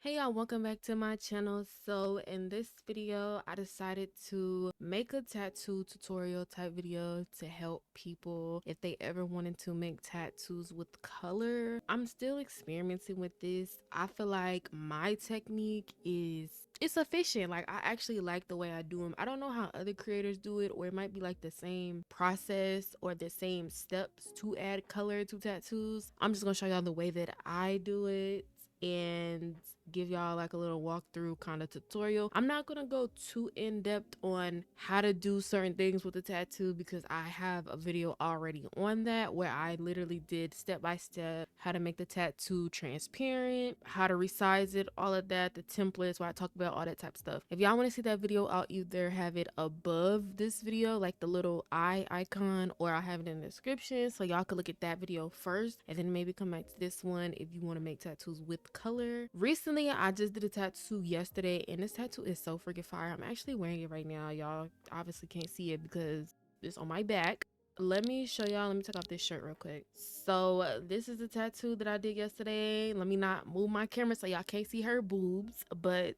Hey y'all, welcome back to my channel. So in this video I decided to make a tattoo tutorial type video to help people if they ever wanted to make tattoos with color. I'm still experimenting with this. I feel like my technique it's efficient. Like, I actually like the way I do them. I don't know how other creators do it, or it might be like the same process or the same steps to add color to tattoos. I'm just gonna show y'all the way that I do it and give y'all like a little walkthrough kind of tutorial. I'm not gonna go too in depth on how to do certain things with the tattoo because I have a video already on that where I literally did step by step how to make the tattoo transparent, how to resize it, all of that, the templates where I talk about all that type of stuff. If y'all want to see that video, I'll either have it above this video, like the little eye icon, or I'll have it in the description so y'all can look at that video first and then maybe come back to this one if you want to make tattoos with color. Recently I just did a tattoo yesterday and this tattoo is so freaking fire. I'm actually wearing it right now. Y'all obviously can't see it because it's on my back. Let me show y'all. Let me take off this shirt real quick. So this is the tattoo that I did yesterday. Let me not move my camera so y'all can't see her boobs, but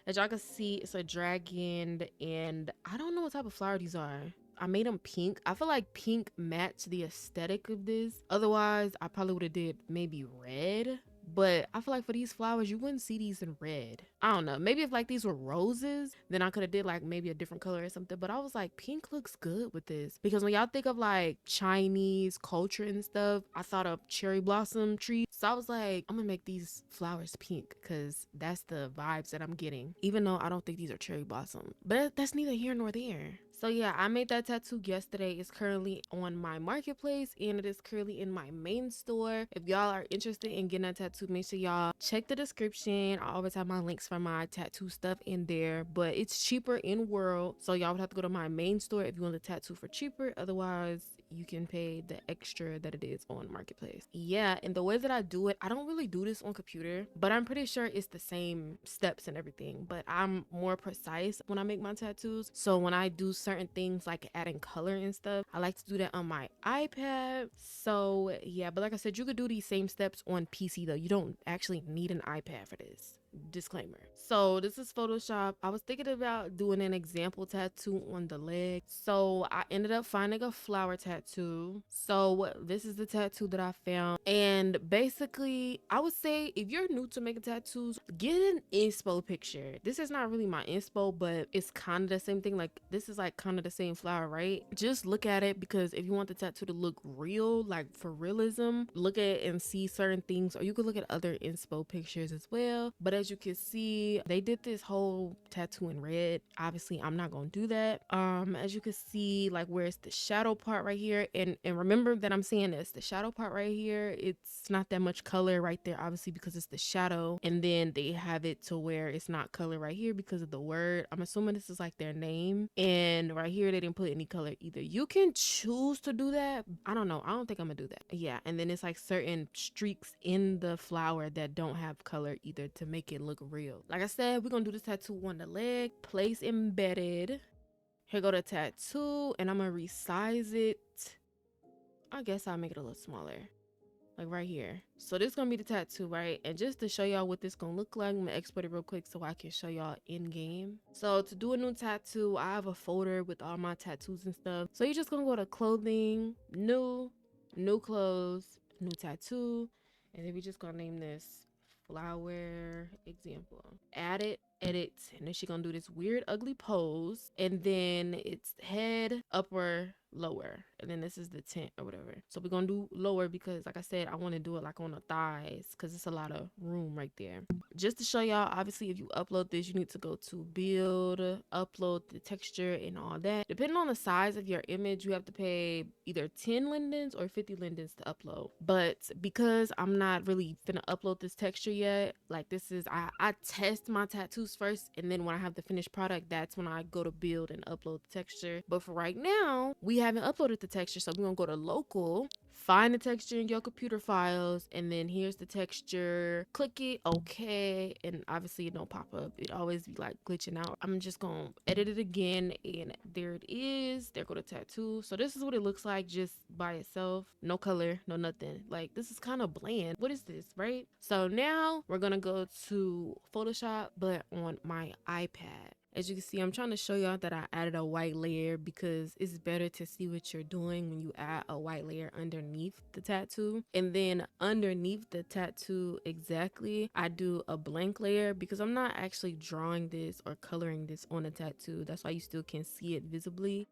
as y'all can see, it's a dragon and I don't know what type of flower these are. I made them pink. I feel like pink matched the aesthetic of this. Otherwise I probably would have did maybe red, but I feel like for these flowers you wouldn't see these in red. I don't know, maybe if like these were roses then I could have did like maybe a different color or something, but I was like, pink looks good with this because when y'all think of like Chinese culture and stuff, I thought of cherry blossom trees. So I was like, I'm gonna make these flowers pink because that's the vibes that I'm getting, even though I don't think these are cherry blossom, but that's neither here nor there. So yeah, I made that tattoo yesterday. It's currently on my marketplace and it is currently in my main store. If y'all are interested in getting that tattoo, make sure y'all check the description. I always have my links for my tattoo stuff in there, but it's cheaper in World. So y'all would have to go to my main store if you want the tattoo for cheaper. Otherwise, you can pay the extra that it is on marketplace. Yeah, and the way that I do it, I don't really do this on computer, but I'm pretty sure it's the same steps and everything, but I'm more precise when I make my tattoos. So when I do certain things like adding color and stuff, I like to do that on my iPad. So yeah, but like I said, you could do these same steps on PC though. You don't actually need an iPad for this. Disclaimer. So this is Photoshop. I was thinking about doing an example tattoo on the leg, so I ended up finding a flower tattoo. So this is the tattoo that I found, and basically I would say if you're new to making tattoos, get an inspo picture. This is not really my inspo, but it's kind of the same thing. Like, this is like kind of the same flower, right? Just look at it, because if you want the tattoo to look real, like for realism, look at it and see certain things, or you could look at other inspo pictures as well. But as you can see, they did this whole tattoo in red. Obviously I'm not gonna do that. As you can see, like where it's the shadow part right here, and remember that I'm saying this, the shadow part right here, it's not that much color right there, obviously, because it's the shadow. And then they have it to where it's not color right here because of the word. I'm assuming this is like their name, and right here they didn't put any color either. You can choose to do that. I don't know, I don't think I'm gonna do that. Yeah, and then it's like certain streaks in the flower that don't have color either to make it look real. Like I said, we're gonna do this tattoo on the leg. Place embedded. Here go the tattoo, and I'm gonna resize it. I guess I'll make it a little smaller, like right here. So this is gonna be the tattoo, right? And just to show y'all what this gonna look like, I'm gonna export it real quick so I can show y'all in game. So to do a new tattoo, I have a folder with all my tattoos and stuff. So you're just gonna go to clothing, new clothes, new tattoo, and then we're just gonna name this flower example. Add it, edit, and then she's gonna do this weird ugly pose, and then it's head, upper, lower, and then this is the tint or whatever. So we're gonna do lower because, like I said, I want to do it like on the thighs because it's a lot of room right there. Just to show y'all, obviously if you upload this, you need to go to build, upload the texture and all that. Depending on the size of your image, you have to pay either 10 lindens or 50 lindens to upload. But because I'm not really finna upload this texture yet, like this is, I test my tattoos first, and then when I have the finished product, that's when I go to build and upload the texture. But for right now, we haven't uploaded the texture, so we're gonna go to local, find the texture in your computer files, and then here's the texture. Click it, okay, and obviously it don't pop up. It always be like glitching out. I'm just gonna edit it again, and there it is. There go the tattoo. So this is what it looks like just by itself. No color, no nothing. Like, this is kind of bland. What is this, right? So now we're gonna go to Photoshop, but on my iPad. As you can see, I'm trying to show y'all that I added a white layer because it's better to see what you're doing when you add a white layer underneath the tattoo. And then underneath the tattoo exactly, I do a blank layer because I'm not actually drawing this or coloring this on a tattoo. That's why you still can see it visibly.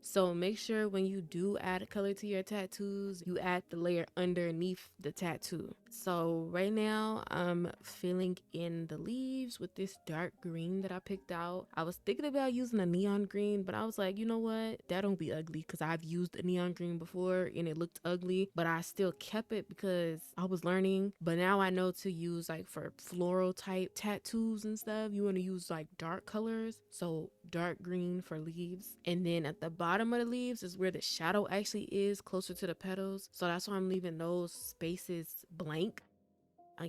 So make sure when you do add a color to your tattoos, you add the layer underneath the tattoo. So right now I'm filling in the leaves with this dark green that I picked out. I was thinking about using a neon green, but I was like, you know what? That don't be ugly because I've used a neon green before and it looked ugly, but I still kept it because I was learning. But now I know to use like for floral type tattoos and stuff, you want to use like dark colors. So dark green for leaves. And then at the bottom of the leaves is where the shadow actually is, closer to the petals. So that's why I'm leaving those spaces blank.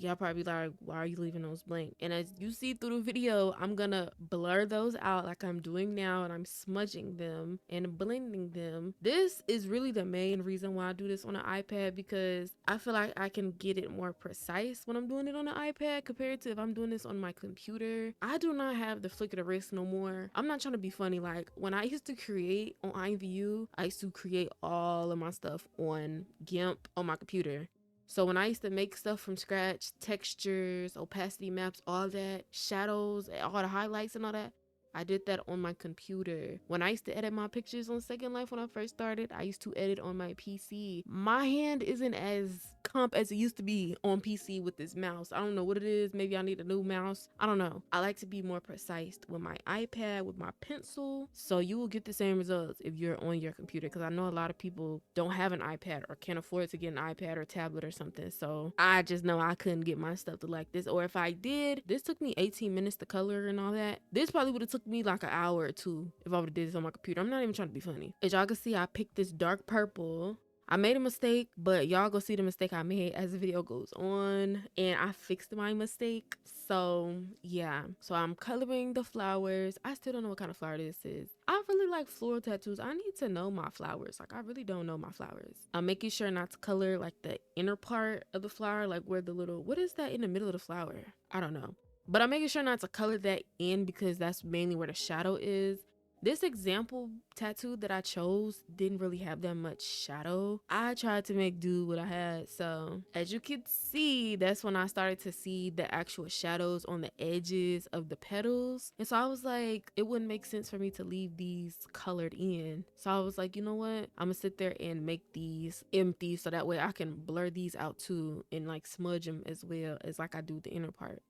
Y'all probably like, why are you leaving those blank? And as you see through the video, I'm gonna blur those out like I'm doing now, and I'm smudging them and blending them. This is really the main reason why I do this on an iPad, because I feel like I can get it more precise when I'm doing it on an iPad compared to if I'm doing this on my computer. I do not have the flick of the wrist no more. I'm not trying to be funny. Like, when I used to create on iView, I used to create all of my stuff on GIMP on my computer. So when I used to make stuff from scratch, textures, opacity maps, all that, shadows, all the highlights and all that, I did that on my computer. When I used to edit my pictures on Second Life when I first started, I used to edit on my PC. My hand isn't as comp as it used to be on PC with this mouse. I don't know what it is. Maybe I need a new mouse. I don't know. I like to be more precise with my iPad, with my pencil. So you will get the same results if you're on your computer, because I know a lot of people don't have an iPad or can't afford to get an iPad or tablet or something. So I just know I couldn't get my stuff to like this. Or if I did, this took me 18 minutes to color and all that. This probably would have took me like an hour or two if I would have did this on my computer. I'm not even trying to be funny. As y'all can see, I picked this dark purple. I made a mistake, but y'all go see the mistake I made as the video goes on, and I fixed my mistake. So yeah, so I'm coloring the flowers. I still don't know what kind of flower this is. I really like floral tattoos. I need to know my flowers. Like, I really don't know my flowers. I'm making sure not to color like the inner part of the flower, like where the little, what is that in the middle of the flower? I don't know. But I'm making sure not to color that in because that's mainly where the shadow is. This example tattoo that I chose didn't really have that much shadow. I tried to make do what I had. So as you can see, that's when I started to see the actual shadows on the edges of the petals. And so I was like, it wouldn't make sense for me to leave these colored in. So I was like, you know what? I'm gonna sit there and make these empty so that way I can blur these out too and like smudge them as well as like I do the inner part.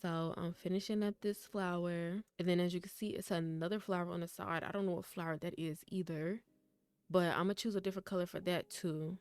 So I'm finishing up this flower, and then as you can see, it's another flower on the side. I don't know what flower that is either, but I'm gonna choose a different color for that too.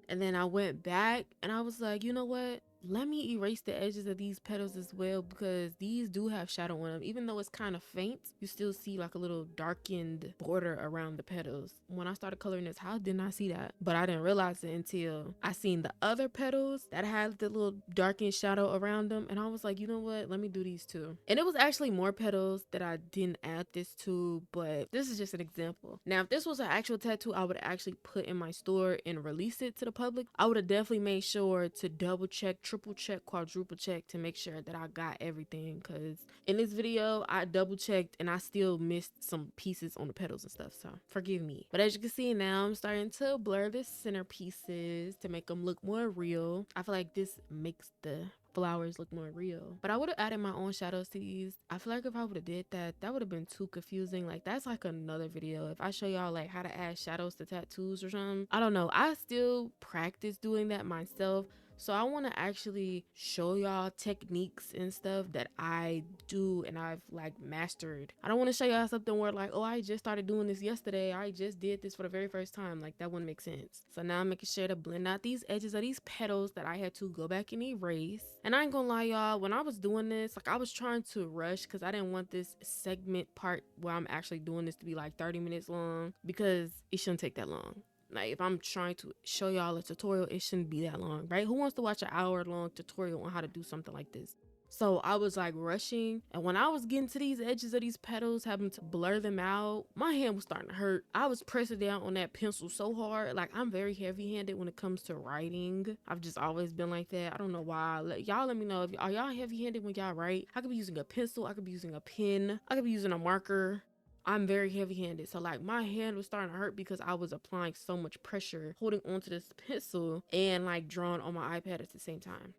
And then I went back and I was like, you know what? let me erase the edges of these petals as well, because these do have shadow on them. Even though it's kind of faint, you still see like a little darkened border around the petals. When I started coloring this, how didn't I see that? But I didn't realize it until I seen the other petals that had the little darkened shadow around them, and I was like, you know what, let me do these too. And it was actually more petals that I didn't add this to, but this is just an example. Now if this was an actual tattoo I would actually put in my store and release it to the public, I would have definitely made sure to double check, triple check, quadruple check to make sure that I got everything, because in this video I double checked and I still missed some pieces on the petals and stuff, so forgive me. But as you can see now, I'm starting to blur the center pieces to make them look more real. I feel like this makes the flowers look more real, but I would have added my own shadows to these. I feel like if I would have did that, that would have been too confusing. Like that's like another video if I show y'all like how to add shadows to tattoos or something. I don't know, I still practice doing that myself, so I want to actually show y'all techniques and stuff that I do and I've like mastered. I don't want to show y'all something where like, oh, I just started doing this yesterday, I just did this for the very first time. Like that wouldn't make sense. So now I'm making sure to blend out these edges of these petals that I had to go back and erase. And I ain't gonna lie y'all, when I was doing this, like I was trying to rush because I didn't want this segment part where I'm actually doing this to be like 30 minutes long, because it shouldn't take that long. Like if I'm trying to show y'all a tutorial, it shouldn't be that long, right? Who wants to watch an hour-long tutorial on how to do something like this? So I was like rushing, and when I was getting to these edges of these petals, having to blur them out, my hand was starting to hurt. I was pressing down on that pencil so hard. Like I'm very heavy-handed when it comes to writing. I've just always been like that. I don't know why. Y'all let me know, if are y'all heavy-handed when y'all write? I could be using a pencil, I could be using a pen, I could be using a marker. I'm very heavy-handed, so like my hand was starting to hurt because I was applying so much pressure holding onto this pencil and like drawing on my iPad at the same time.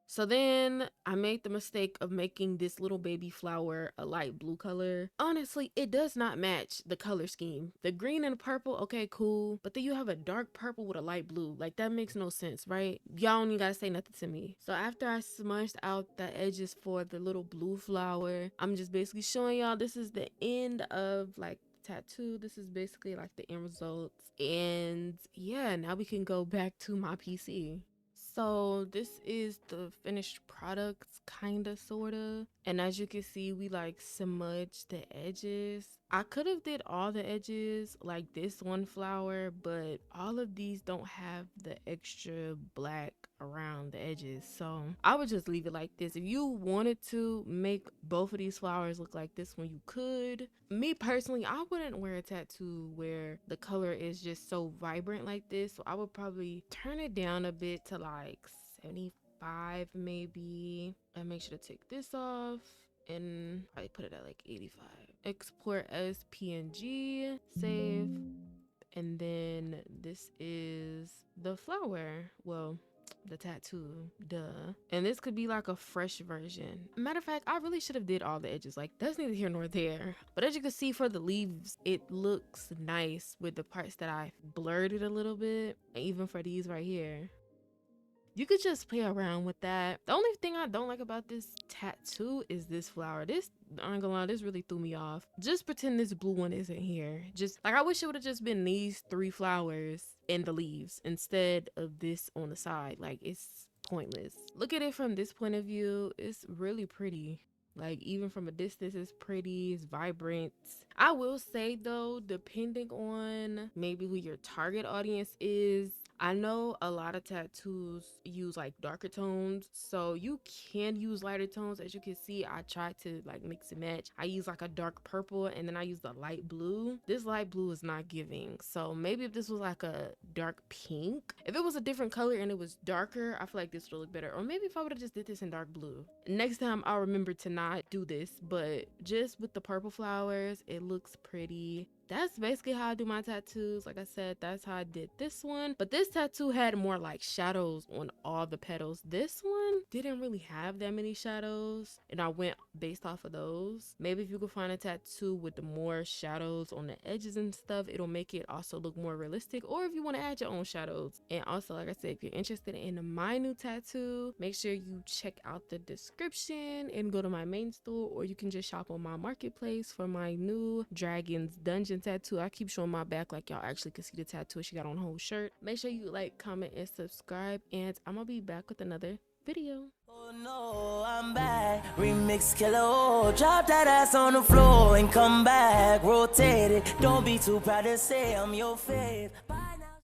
So then I made the mistake of making this little baby flower a light blue color. Honestly, it does not match the color scheme. The green and the purple, okay, cool. But then you have a dark purple with a light blue. Like that makes no sense, right? Y'all don't even gotta say nothing to me. So after I smudged out the edges for the little blue flower, I'm just basically showing y'all this is the end of like tattoo. This is basically like the end results. And yeah, now we can go back to my PC. So this is the finished products, kinda, sorta. And as you can see, we like smudged the edges. I could have did all the edges like this one flower, but all of these don't have the extra black around the edges, so I would just leave it like this. If you wanted to make both of these flowers look like this one, you could. Me personally, I wouldn't wear a tattoo where the color is just so vibrant like this, so I would probably turn it down a bit to like 75 maybe, and make sure to take this off and probably put it at like 85. Export as PNG, save, and then this is the flower, well, the tattoo, duh. And this could be like a fresh version. Matter of fact, I really should have did all the edges. Like that's neither here nor there. But as you can see for the leaves, it looks nice with the parts that I blurred it a little bit. And even for these right here, you could just play around with that. The only thing I don't like about this tattoo is this flower. This, I ain't gonna lie, this really threw me off. Just pretend this blue one isn't here. Just like, I wish it would have just been these 3 flowers and the leaves instead of this on the side. Like, it's pointless. Look at it from this point of view. It's really pretty. Like, even from a distance, it's pretty, it's vibrant. I will say though, depending on maybe who your target audience is, I know a lot of tattoos use like darker tones, so you can use lighter tones. As you can see, I tried to like mix and match. I use like a dark purple and then I use the light blue. This light blue is not giving, so maybe if this was like a dark pink, if it was a different color and it was darker, I feel like this would look better. Or maybe if I would have just did this in dark blue. Next time I'll remember to not do this, but just with the purple flowers, it looks pretty. That's basically how I do my tattoos. Like I said, that's how I did this one. But this tattoo had more like shadows on all the petals. This one didn't really have that many shadows, and I went based off of those. Maybe if you could find a tattoo with the more shadows on the edges and stuff, it'll make it also look more realistic. Or if you want to add your own shadows. And also, like I said, if you're interested in my new tattoo, make sure you check out the description and go to my main store, or you can just shop on my marketplace for my new Dragon's Dungeon tattoo. I keep showing my back like y'all actually can see the tattoo she got on the whole shirt. Make sure you like, comment, and subscribe, and I'm gonna be back with another video. Oh no, I'm back. Remix killer, drop that ass on the floor and come back. Rotate it, don't be too proud to say I'm your fave.